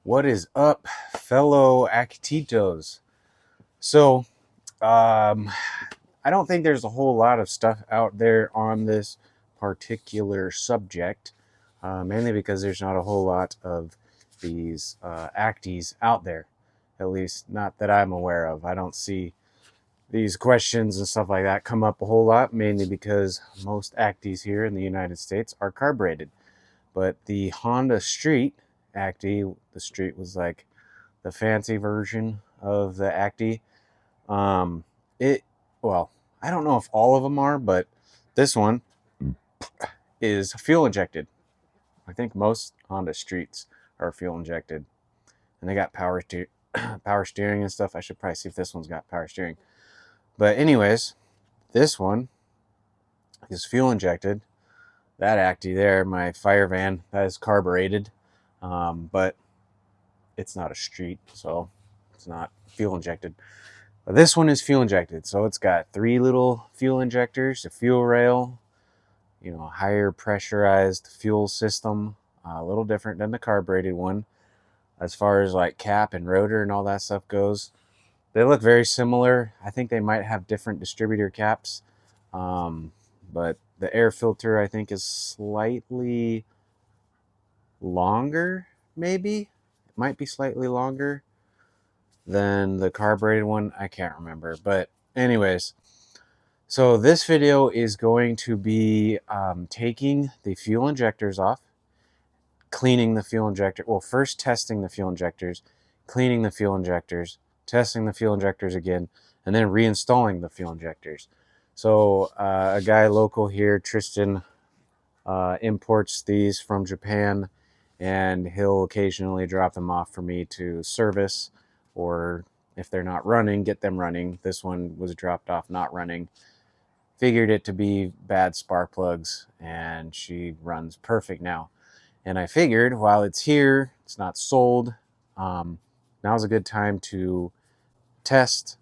What is up, fellow Actitos? So, um, I don't think there's a whole lot of stuff out there on this particular subject, mainly because there's not a whole lot of these Acties out there, at least not that I'm aware of. I don't see these questions and stuff like that come up a whole lot, mainly because most Acties here in the United States are carbureted. But the Honda Street Acty, the Street was like the fancy version of the Acty. Um, it well, I don't know if all of them are, but this one is fuel injected. I think most Honda Streets are fuel injected, and they got power steering and stuff. I should probably see if this one's got power steering. But anyways, this one is fuel injected. That Acty there, my fire van, that is carbureted, but it's not a street, so it's not fuel injected. But this one is fuel injected, so it's got 3 little fuel injectors, a fuel rail, higher pressurized fuel system, a little different than the carbureted one as far as like cap and rotor and all that stuff goes. They look very similar. I think they might have different distributor caps, but the air filter I think is slightly longer, maybe. It might be slightly longer than the carbureted one. I can't remember. But anyways, so this video is going to be taking the fuel injectors off, cleaning the fuel injector. Well, first testing the fuel injectors, cleaning the fuel injectors, testing the fuel injectors again, and then reinstalling the fuel injectors. So a guy local here, Tristan, imports these from Japan, and he'll occasionally drop them off for me to service, or if they're not running, get them running. This one was dropped off not running. Figured it to be bad spark plugs, and she runs perfect now. And I figured while it's here, it's not sold, now's a good time to test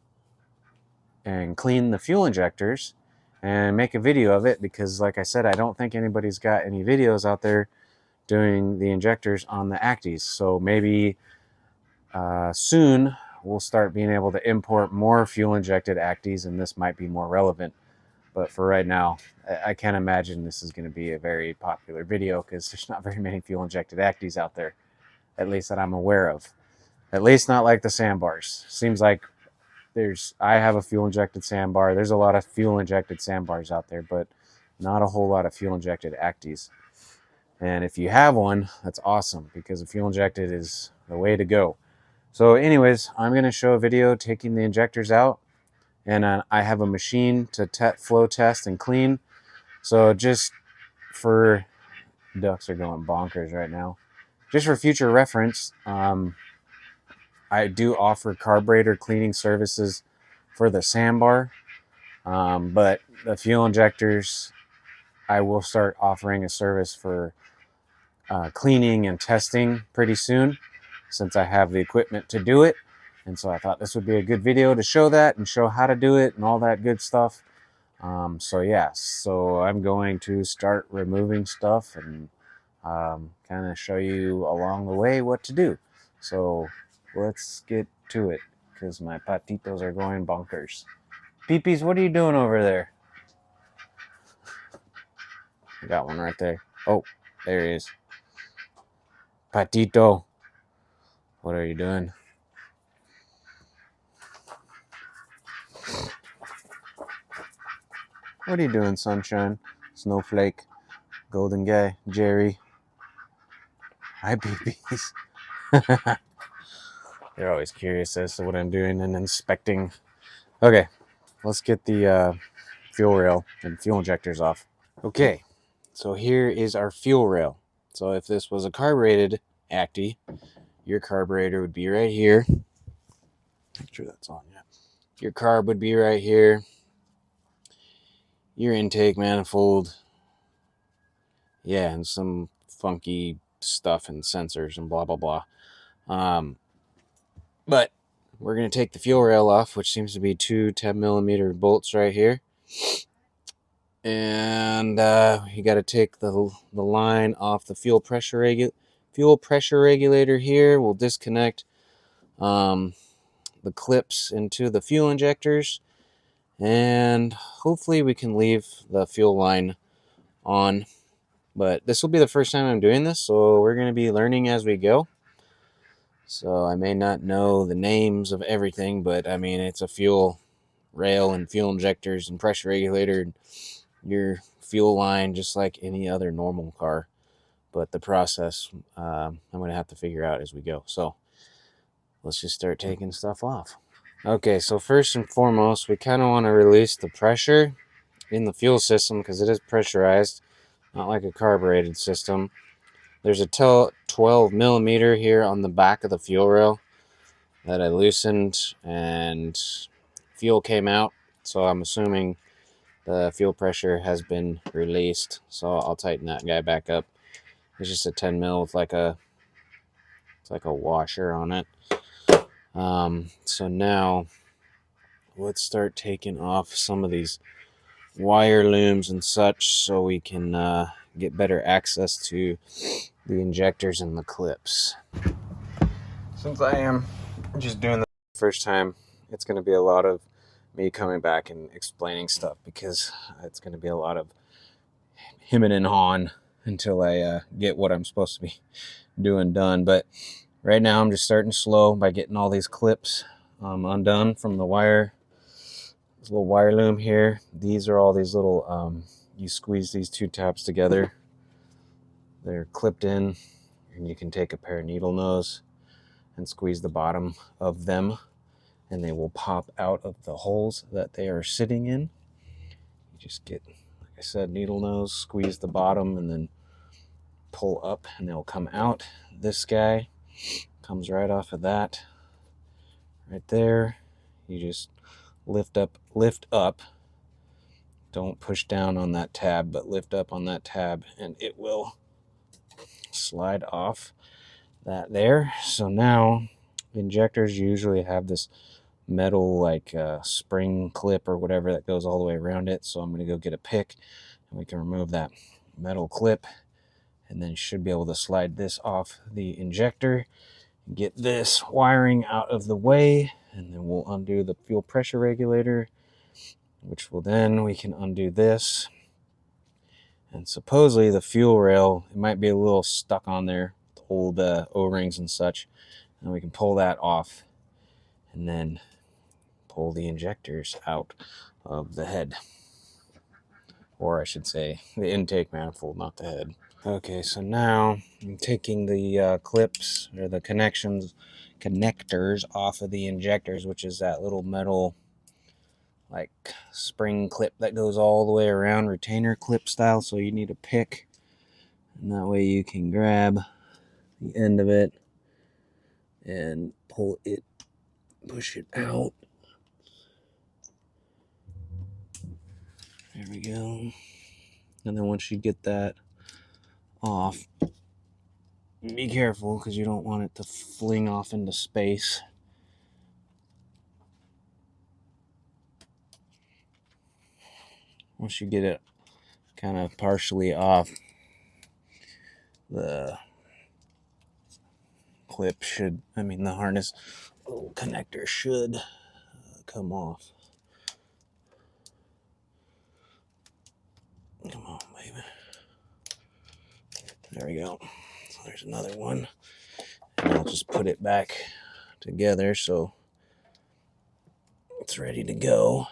and clean the fuel injectors and make a video of it, because like I said, I don't think anybody's got any videos out there doing the injectors on the Acties. So maybe soon we'll start being able to import more fuel injected Acties, and this might be more relevant. But for right now, I can't imagine this is going to be a very popular video, because there's not very many fuel injected Acties out there, at least that I'm aware of. At least not like the sandbars. Seems like I have a fuel injected sandbar. There's a lot of fuel injected sandbars out there, but not a whole lot of fuel injected Acties. And if you have one, that's awesome, because the fuel injected is the way to go. So anyways, I'm going to show a video taking the injectors out, and I have a machine to flow test and clean. So just for, ducks are going bonkers right now. Just for future reference, I do offer carburetor cleaning services for the sandbar, but the fuel injectors, I will start offering a service for cleaning and testing pretty soon, since I have the equipment to do it. And so I thought this would be a good video to show that and show how to do it and all that good stuff. So yeah, so I'm going to start removing stuff and kind of show you along the way what to do. So let's get to it, because my patitos are going bonkers. Peepees, what are you doing over there? I got one right there. Oh, there he is. Patito, what are you doing? What are you doing, sunshine? Snowflake, golden guy, Jerry. Hi, Peepees. They're always curious as to what I'm doing and inspecting. Okay, let's get the fuel rail and fuel injectors off. Okay, so here is our fuel rail. So if this was a carbureted Acty, your carburetor would be right here. Make sure that's on, yeah. Your carb would be right here. Your intake manifold. Yeah, and some funky stuff and sensors and blah, blah, blah. But we're going to take the fuel rail off, which seems to be 2 10mm bolts right here. And you got to take the line off the fuel fuel pressure regulator here. We'll disconnect the clips into the fuel injectors, and hopefully we can leave the fuel line on. But this will be the first time I'm doing this, so we're going to be learning as we go. So I may not know the names of everything, but I mean, it's a fuel rail and fuel injectors and pressure regulator and your fuel line, just like any other normal car. But the process, I'm going to have to figure out as we go. So let's just start taking stuff off. Okay, so first and foremost, we kind of want to release the pressure in the fuel system because it is pressurized, not like a carbureted system. There's a 12 millimeter here on the back of the fuel rail that I loosened, and fuel came out, so I'm assuming the fuel pressure has been released. So I'll tighten that guy back up. It's just a 10 mil with like a washer on it. So now let's start taking off some of these wire looms and such so we can get better access to the injectors and the clips. Since I am just doing this the first time, it's going to be a lot of me coming back and explaining stuff because it's going to be a lot of hemming and hawing until I get what I'm supposed to be doing done. But right now I'm just starting slow by getting all these clips undone from the wire. This little wire loom here. These are all these little, you squeeze these two tabs together. They're clipped in, and you can take a pair of needle nose and squeeze the bottom of them, and they will pop out of the holes that they are sitting in. You just get, like I said, needle nose, squeeze the bottom, and then pull up, and they'll come out. This guy comes right off of that, right there. You just lift up. Don't push down on that tab, but lift up on that tab, and it will slide off that there. So now injectors usually have this metal like spring clip or whatever that goes all the way around it. So I'm going to go get a pick and we can remove that metal clip, and then you should be able to slide this off the injector, get this wiring out of the way, and then we'll undo the fuel pressure regulator, which will then we can undo this. And supposedly the fuel rail, it might be a little stuck on there with old O-rings and such, and we can pull that off and then pull the injectors out of the head, or I should say the intake manifold, not the head. Okay, so now I'm taking the clips or the connectors off of the injectors, which is that little metal like spring clip that goes all the way around, retainer clip style. So you need a pick, and that way you can grab the end of it and pull it, push it out. There we go. And then once you get that off, be careful because you don't want it to fling off into space. Once you get it kind of partially off, the clip should, the harness little connector should come off. Come on, baby. There we go. So there's another one. And I'll just put it back together so it's ready to go.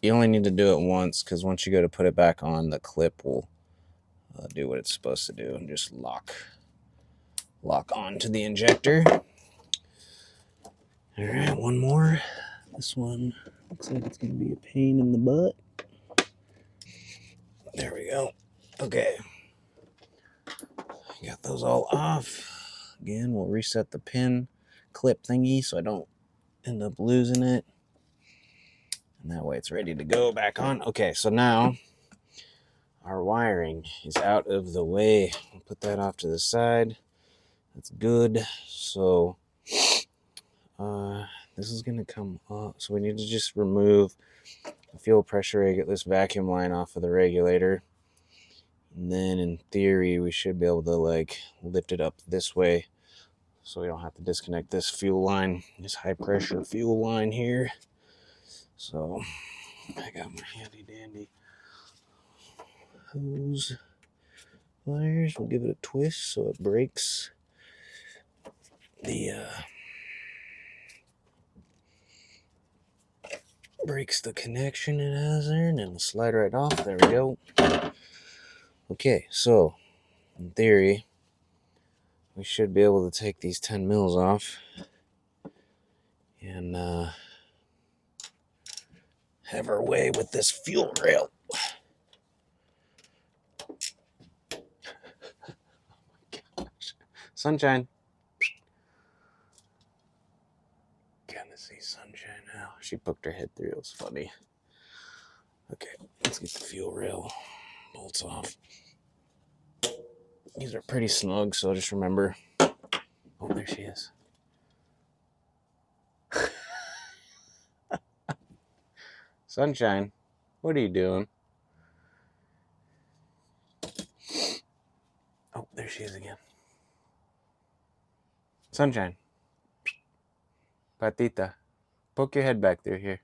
You only need to do it once, because once you go to put it back on, the clip will do what it's supposed to do and just lock onto the injector. All right, one more. This one looks like it's going to be a pain in the butt. There we go. Okay. Got those all off. Again, we'll reset the pin clip thingy so I don't end up losing it. And that way it's ready to go back on. Okay, so now our wiring is out of the way. I'll put that off to the side. That's good. So this is going to come off. So we need to just remove fuel pressure regulator, this vacuum line off of the regulator. And then in theory, we should be able to like lift it up this way so we don't have to disconnect this fuel line, this high pressure fuel line here. So I got my handy dandy hose pliers. We'll give it a twist so it breaks the connection it has there, and then we'll slide right off. There we go. Okay, so in theory, we should be able to take these 10 mils off and have our way with this fuel rail. Sunshine. Kind of see sunshine now. She poked her head through. It was funny. Okay, let's get the fuel rail bolts off. These are pretty snug, so just remember. Oh, there she is. Sunshine, what are you doing? Oh, there she is again. Sunshine. Patita, poke your head back through here.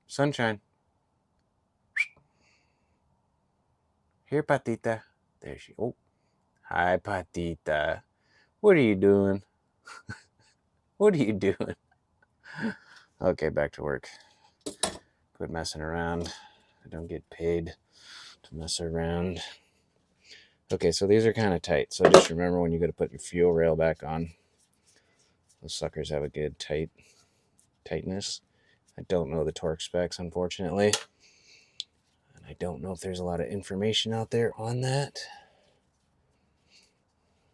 Sunshine. Here, Patita. There she. Oh, hi, Patita. What are you doing? What are you doing? Okay, back to work. Quit messing around. I don't get paid to mess around. Okay, so these are kind of tight. So just remember when you go to put your fuel rail back on, those suckers have a good tightness. I don't know the torque specs, unfortunately. And I don't know if there's a lot of information out there on that.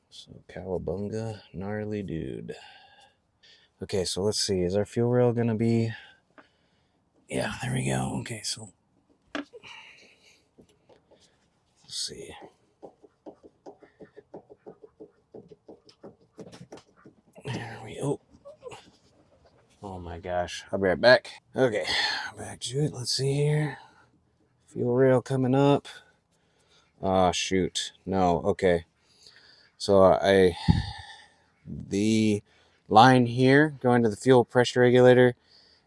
So cowabunga, gnarly dude. Okay, so let's see. Is our fuel rail going to be... Yeah, there we go. Okay, so... Let's see. There we go. Oh my gosh. I'll be right back. Okay, back to it. Let's see here. Fuel rail coming up. Ah, shoot. No, okay. So the line here going to the fuel pressure regulator,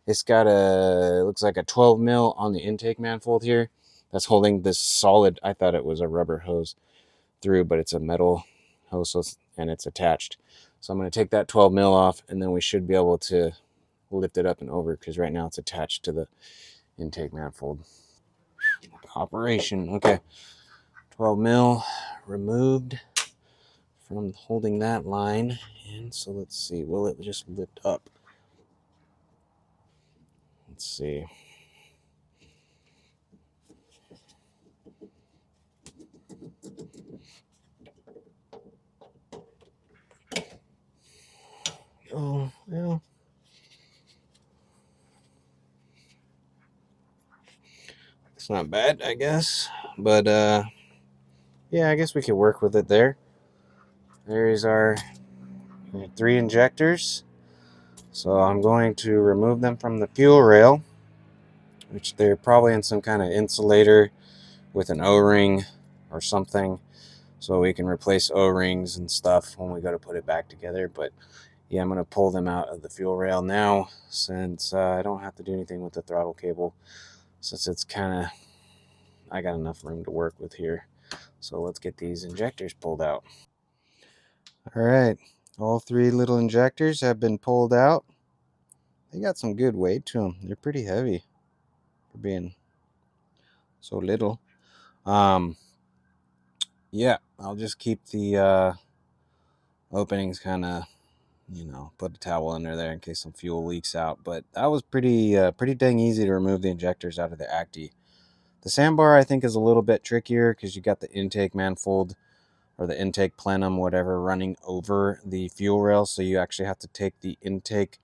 it's got it looks like a 12 mil on the intake manifold here. That's holding this solid, I thought it was a rubber hose through, but it's a metal hose and it's attached. So I'm going to take that 12 mil off, and then we should be able to lift it up and over, because right now it's attached to the intake manifold. Operation. Okay, 12 mil removed from holding that line. And so let's see, will it just lift up? Let's see. Oh, well. It's not bad, I guess. But, yeah, I guess we could work with it there. There's our 3 injectors. So I'm going to remove them from the fuel rail, which they're probably in some kind of insulator with an O-ring or something, so we can replace O-rings and stuff when we go to put it back together. But yeah, I'm going to pull them out of the fuel rail now, since I don't have to do anything with the throttle cable, since it's kind of, I got enough room to work with here. So let's get these injectors pulled out. All right, all 3 little injectors have been pulled out. They got some good weight to them. They're pretty heavy for being so little. Yeah, I'll just keep the openings kind of, put a towel under there in case some fuel leaks out. But that was pretty dang easy to remove the injectors out of the Acty. The sandbar, I think, is a little bit trickier because you got the intake manifold or the intake plenum, whatever, running over the fuel rail. So you actually have to take the intake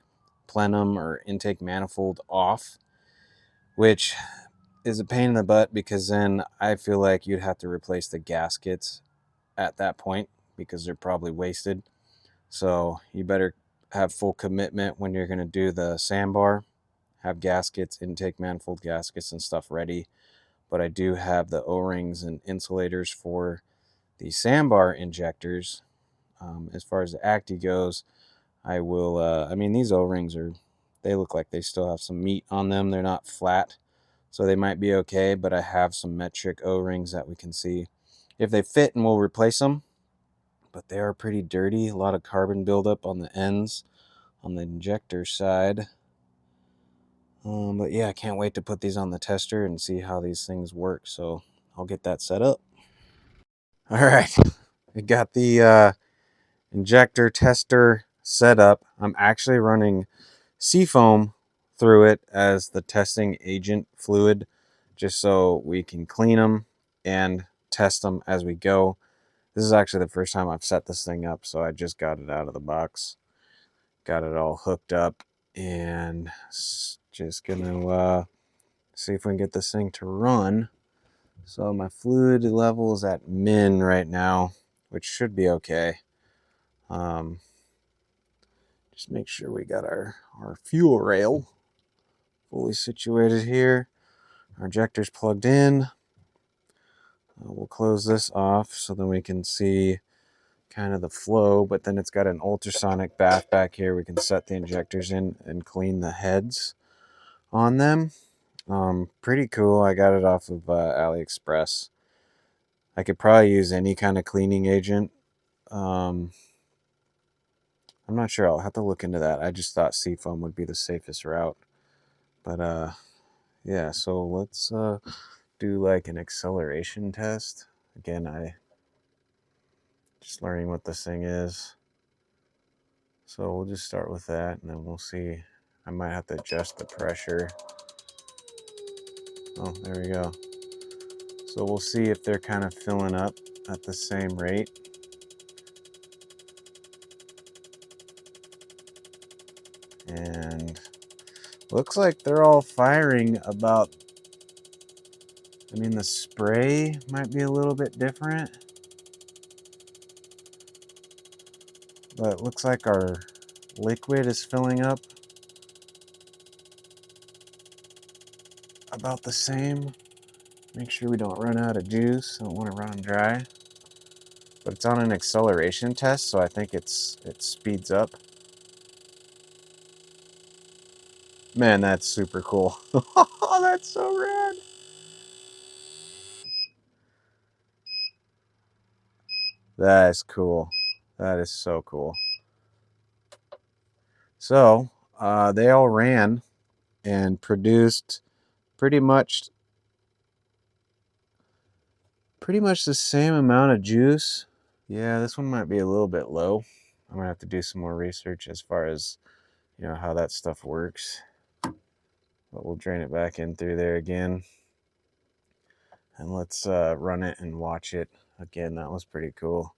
plenum or intake manifold off, which is a pain in the butt, because then I feel like you'd have to replace the gaskets at that point because they're probably wasted. So you better have full commitment when you're going to do the sandbar. have gaskets, intake manifold gaskets and stuff ready, but I do have the O-rings and insulators for the sandbar injectors. As far as the Acty goes, I will, I mean, these O-rings they look like they still have some meat on them. They're not flat, so they might be okay, but I have some metric O-rings that we can see if they fit, and we'll replace them. But they are pretty dirty, a lot of carbon buildup on the ends on the injector side. But yeah, I can't wait to put these on the tester and see how these things work, so I'll get that set up. All right, we got the injector tester set up. I'm actually running seafoam through it as the testing agent fluid, just so we can clean them and test them as we go. This is actually the first time I've set this thing up, so I just got it out of the box, got it all hooked up, and just gonna see if we can get this thing to run. So my fluid level is at min right now, which should be okay. Just make sure we got our fuel rail fully situated here. Our injector's plugged in. We'll close this off so then we can see kind of the flow, but then it's got an ultrasonic bath back here. We can set the injectors in and clean the heads on them. Pretty cool. I got it off of AliExpress. I could probably use any kind of cleaning agent. I'm not sure. I'll have to look into that. I just thought seafoam would be the safest route. But yeah, so let's do like an acceleration test. Again, I just learning what this thing is. So we'll just start with that, and then we'll see. I might have to adjust the pressure. Oh, there we go. So we'll see if they're kind of filling up at the same rate. And looks like they're all firing about, I mean, the spray might be a little bit different, but it looks like our liquid is filling up about the same. Make sure we don't run out of juice. I don't want to run dry. But it's on an acceleration test, so I think it speeds up. Man, that's super cool. Oh, that's so rad. That is cool. That is so cool. So, they all ran and produced pretty much the same amount of juice. Yeah, this one might be a little bit low. I'm gonna have to do some more research as far as, you know, how that stuff works. But we'll drain it back in through there again. And let's run it and watch it. Again, that was pretty cool.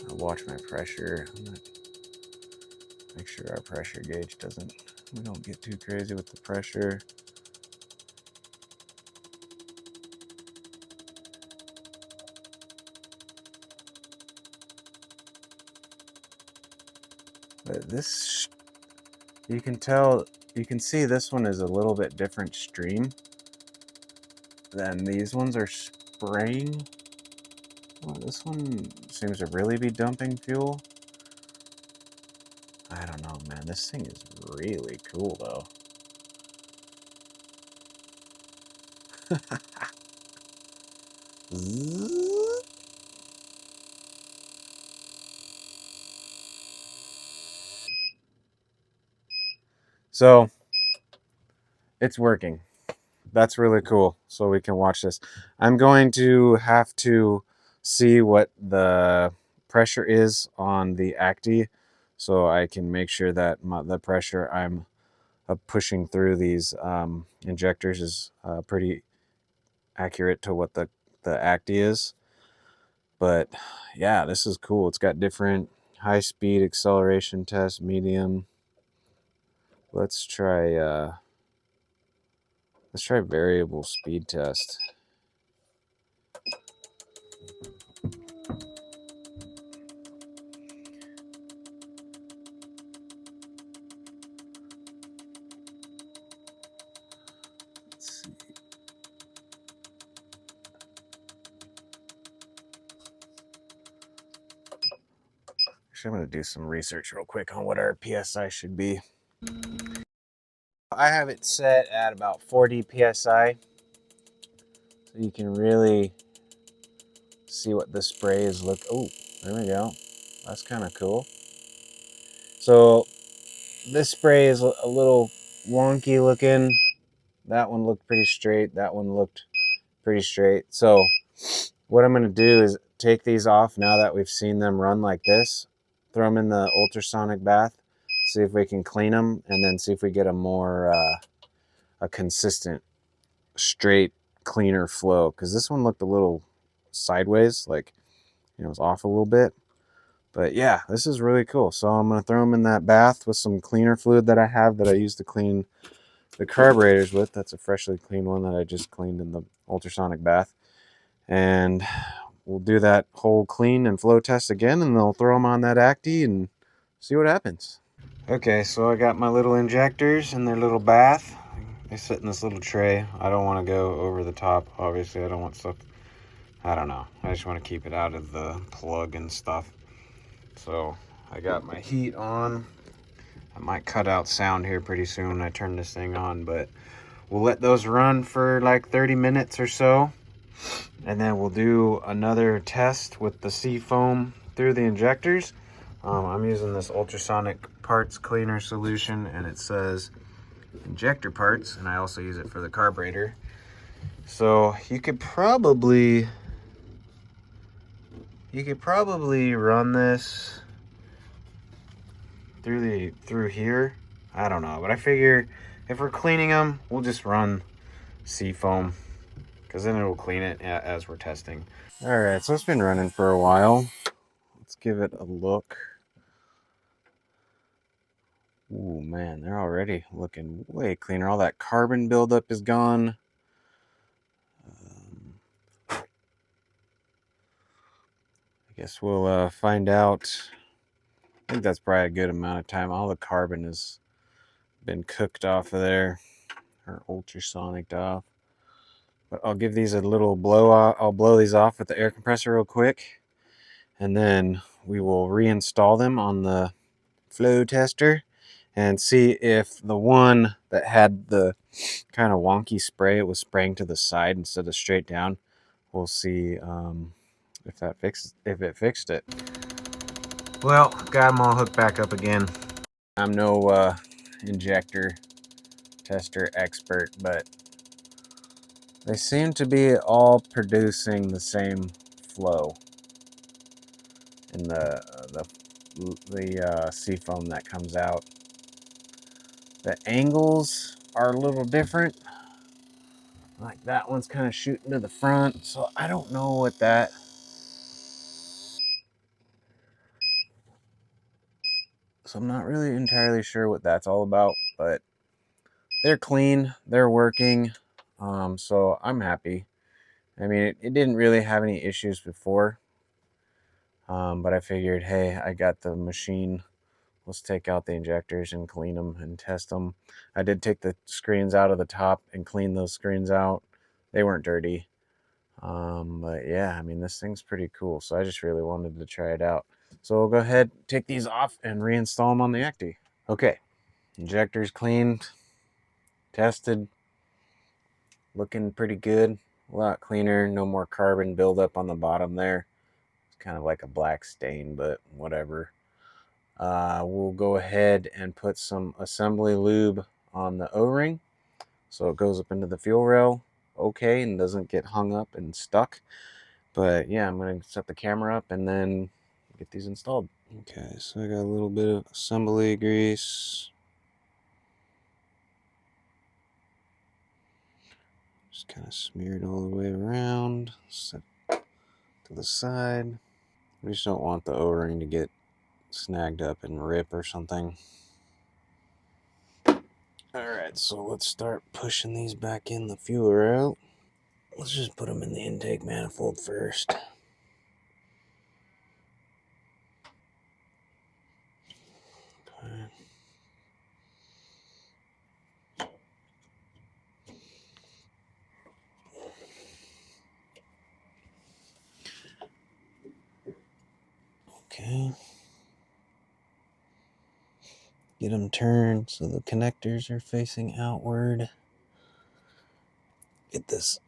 I'll watch my pressure. Make sure our pressure gauge we don't get too crazy with the pressure. But this, you can see this one is a little bit different stream than these ones are spraying. Well, this one seems to really be dumping fuel. I don't know, man. This thing is really cool, though. So, it's working. That's really cool. So we can watch this. I'm going to have to see what the pressure is on the Acty, so I can make sure that the pressure I'm pushing through these injectors is pretty accurate to what the Acty is. But yeah, this is cool. It's got different high speed acceleration test, medium. Let's try variable speed test. Actually, I'm going to do some research real quick on what our PSI should be. I have it set at about 40 PSI. So you can really see what the spray is look. Oh, there we go. That's kind of cool. So this spray is a little wonky looking. That one looked pretty straight. That one looked pretty straight. So what I'm going to do is take these off now that we've seen them run like this. Throw them in the ultrasonic bath. See if we can clean them, and then see if we get a more a consistent, straight, cleaner flow. Because this one looked a little sideways, like, you know, it was off a little bit. But yeah, this is really cool. So I'm going to throw them in that bath with some cleaner fluid that I have that I used to clean the carburetors with. That's a freshly cleaned one that I just cleaned in the ultrasonic bath. And we'll do that whole clean and flow test again, and they'll throw them on that Acty and see what happens. Okay, so I got my little injectors in their little bath. They sit in this little tray. I don't want to go over the top. Obviously, I don't want stuff. I don't know. I just want to keep it out of the plug and stuff. So I got my heat on. I might cut out sound here pretty soon when I turn this thing on, but we'll let those run for like 30 minutes or so. And then we'll do another test with the sea foam through the injectors. I'm using this ultrasonic parts cleaner solution, and it says injector parts, and I also use it for the carburetor. So you could probably run this through here. I don't know, but I figure if we're cleaning them, we'll just run sea foam, because then it'll clean it as we're testing. All right, so it's been running for a while. Let's give it a look. Ooh, man, they're already looking way cleaner. All that carbon buildup is gone. I guess we'll find out. I think that's probably a good amount of time. All the carbon has been cooked off of there, or ultrasonicked off. But I'll give these a little blow off. I'll blow these off with the air compressor real quick, and then we will reinstall them on the flow tester and see if the one that had the kind of wonky spray, it was spraying to the side instead of straight down. We'll see if it fixed it. Well, got them all hooked back up again. I'm no injector tester expert, but they seem to be all producing the same flow in the seafoam that comes out. The angles are a little different. Like that one's kind of shooting to the front, so I don't know what that. So I'm not really entirely sure what that's all about, but they're clean, they're working, so I'm happy. I mean, it didn't really have any issues before, but I figured, hey, I got the machine. Let's take out the injectors and clean them and test them. I did take the screens out of the top and clean those screens out. They weren't dirty. But yeah, I mean, this thing's pretty cool, so I just really wanted to try it out. So we'll go ahead, take these off, and reinstall them on the Acty. Okay, injectors cleaned, tested, looking pretty good. A lot cleaner, no more carbon buildup on the bottom there. It's kind of like a black stain, but whatever. We'll go ahead and put some assembly lube on the O-ring so it goes up into the fuel rail okay and doesn't get hung up and stuck. But yeah, I'm going to set the camera up and then get these installed. Okay, so I got a little bit of assembly grease. Just kind of smeared all the way around. Set to the side. We just don't want the O-ring to get snagged up and rip or something. Alright, so let's start pushing these back in the fuel rail. Let's just put them in the intake manifold first. Okay. Get them turned so the connectors are facing outward. Get this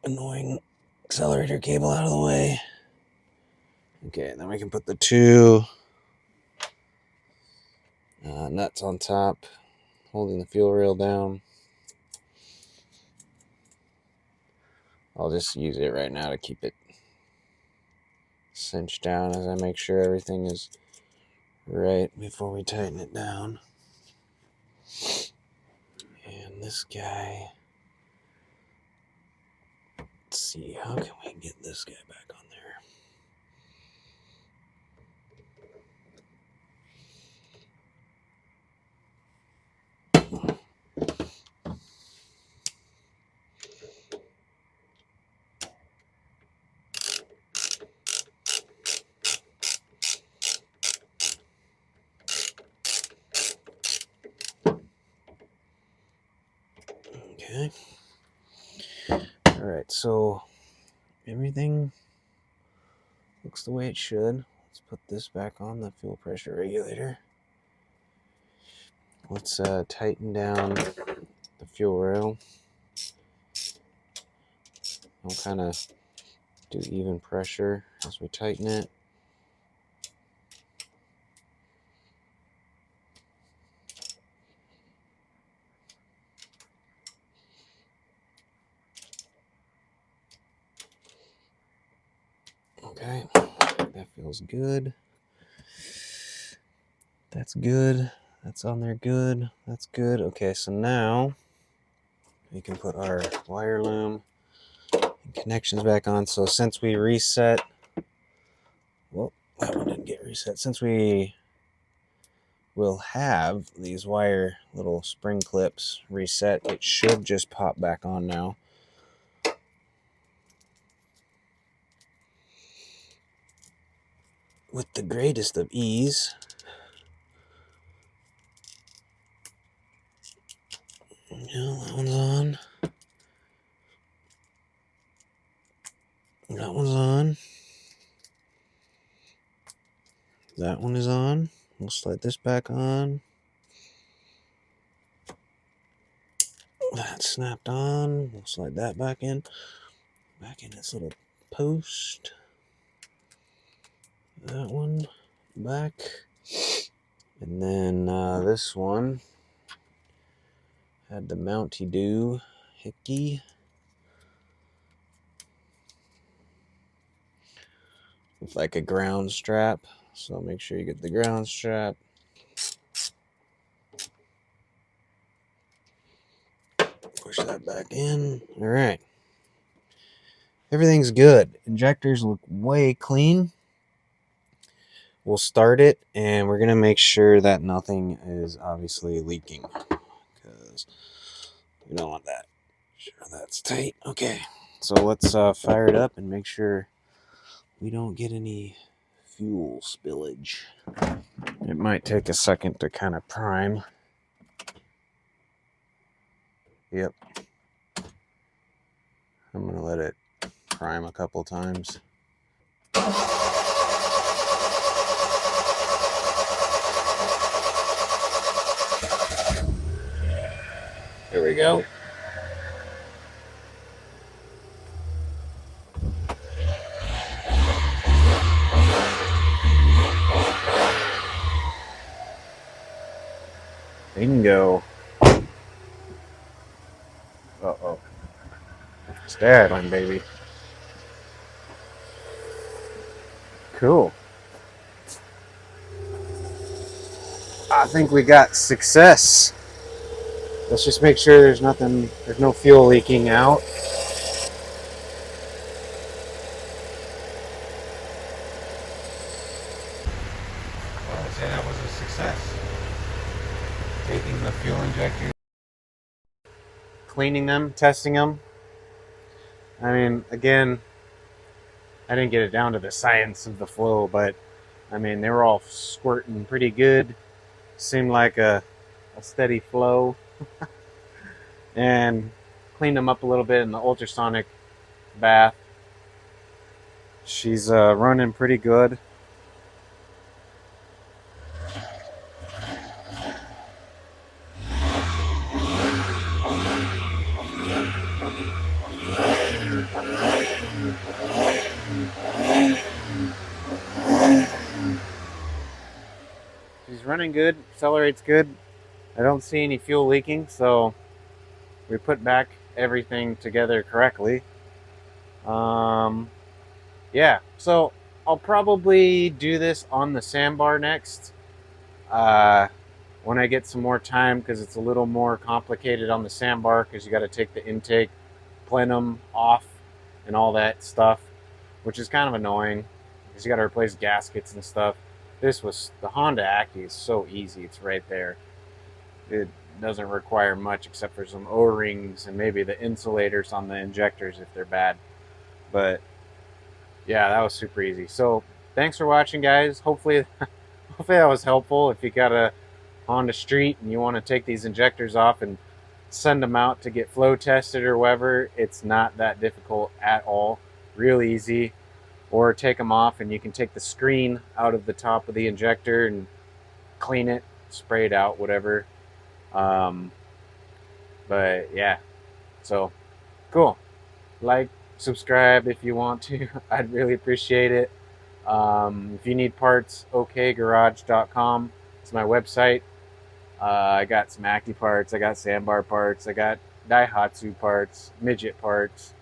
annoying accelerator cable out of the way. Okay, then we can put the two nuts on top, holding the fuel rail down. I'll just use it right now to keep it cinched down as I make sure everything is right before we tighten it down. And this guy, let's see, how can we get this guy back on there? Okay. All right, so everything looks the way it should. Let's put this back on the fuel pressure regulator. Let's tighten down the fuel rail. I'll kind of do even pressure as we tighten it. Okay, that feels good. That's good. That's on there good. That's good. Okay, so now we can put our wire loom and connections back on. So since we reset, well, that one didn't get reset. Since we will have these wire little spring clips reset, it should just pop back on now. With the greatest of ease. No, that one's on. That one's on. That one is on. We'll slide this back on. That snapped on. We'll slide that back in. Back in its little post. That one back. And then this one had the Mountie Dew hickey. With like a ground strap. So make sure you get the ground strap. Push that back in. All right. Everything's good. Injectors look way clean. We'll start it, and we're going to make sure that nothing is obviously leaking, because we don't want that. Sure, that's tight. Okay, so let's fire it up and make sure we don't get any fuel spillage. It might take a second to kind of prime. Yep. I'm going to let it prime a couple times. There we go. Bingo. Uh-oh. Stay idling, baby. Cool. I think we got success. Let's just make sure there's no fuel leaking out. Well, I'd say that was a success. Taking the fuel injectors, cleaning them, testing them. I mean, again, I didn't get it down to the science of the flow, but I mean, they were all squirting pretty good. Seemed like a steady flow. And cleaned them up a little bit in the ultrasonic bath. She's running pretty good. She's running good, accelerates good. I don't see any fuel leaking, so we put back everything together correctly. Yeah, so I'll probably do this on the sandbar next when I get some more time, because it's a little more complicated on the sandbar because you got to take the intake, plenum off, and all that stuff, which is kind of annoying because you got to replace gaskets and stuff. The Honda Acty is so easy. It's right there. It doesn't require much except for some O-rings and maybe the insulators on the injectors if they're bad. But yeah, that was super easy. So thanks for watching, guys. Hopefully that was helpful. If you got a Honda Street and you want to take these injectors off and send them out to get flow tested or whatever, it's not that difficult at all. Real easy. Or take them off and you can take the screen out of the top of the injector and clean it, spray it out, whatever. But yeah, so cool. Like, subscribe if you want to. I'd really appreciate it. If you need parts, okgarage.com. It's my website. I got some Acty parts, I got Sandbar parts, I got Daihatsu parts, Midget parts,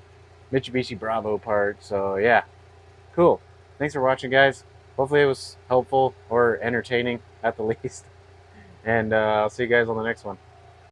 Mitsubishi Bravo parts. So yeah, cool. Thanks for watching, guys. Hopefully it was helpful or entertaining at the least. And I'll see you guys on the next one.